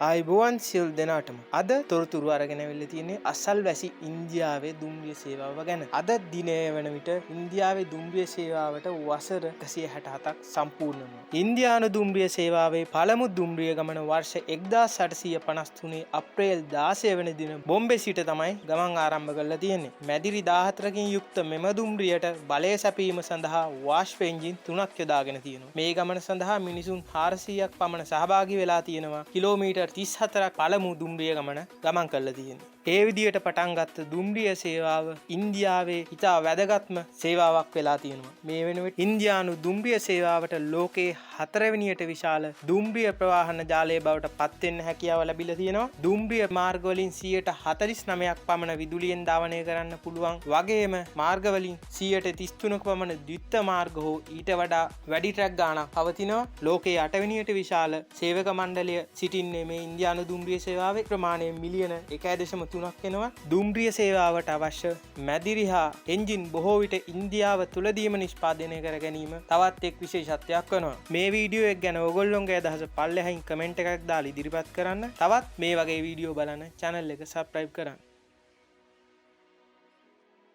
ආයුබෝවන් සියලු දෙනාටම. අද තොරතුරු අරගෙන අවිල්ල තියෙන්නේ අසල්වැසි ඉන්දියාවේ දුම්රිය සේවාව ගැන. අද දිනය වන විට ඉන්දියාවේ දුම්රිය සේවාවට වසර 167ක් සම්පූර්ණ වෙනවා. ඉන්දියානු දුම්රිය සේවාවේ පළමු දුම්රිය ගමන වර්ෂ 1853 අප්‍රේල් 16 වෙනි දින බොම්බේ සිට තමයි ගමන් ආරම්භ කරලා තියෙන්නේ. මැදිරි 14කින් යුක්ත මෙම දුම්රියට බලය සැපීම සඳහා වාෂ්ප එන්ජින් 3ක් යොදාගෙන තියෙනවා. මේ ගමන සඳහා මිනිසුන් 400ක් පමණ සහභාගී වෙලා තියෙනවා. කිලෝමීටර් 34ක් පළමු දුම්රිය ගමන් කරලා තියෙනවා. ඒ විදිහට පටන් ගත්ත දුම්රිය සේවාව ඉන්දියාවේ ඉතා වැදගත්ම සේවාවක් වෙලා තියෙනවා. මේ වෙනුවට ඉන්දියානු දුම්රිය සේවාවට ලෝකේ 4 වෙනියට විශාල දුම්රිය ප්‍රවාහන ජාලය බවට පත් වෙන්න හැකියාව ලැබිලා තියෙනවා. දුම්රිය මාර්ග වලින් 49%ක් පමණ විදුලියෙන් ධාවනය කරන්න පුළුවන්. වගේම මාර්ග වලින් 33%ක පමණ ද්විත්ව මාර්ග හෝ ඊට වඩා වැඩි ට්‍රැක් ගාණක් පවතිනවා. ලෝකේ 8 වෙනියට විශාල සේවක මණ්ඩලය සිටින්නේ මේ ඉන්දියානු දුම්රිය සේවාවේ. ප්‍රමාණය මිලියන 1.3ක් වෙනවා. දුම්රිය සේවාවට අවශ්‍ය මැදිරි හා එන්ජින් බොහෝ විට ඉන්දියාව තුලදීම නිෂ්පාදනය කර ගැනීම තවත් එක් විශේෂත්වයක් වෙනවා. මේ වීඩියෝ එක ගැන ඔයගොල්ලෝගේ අදහස පල්ලෙහායින් කමෙන්ට් එකක් දාලා ඉදිරිපත් කරන්න. තවත් මේ වගේ වීඩියෝ බලන්න channel එක subscribe කරන්න.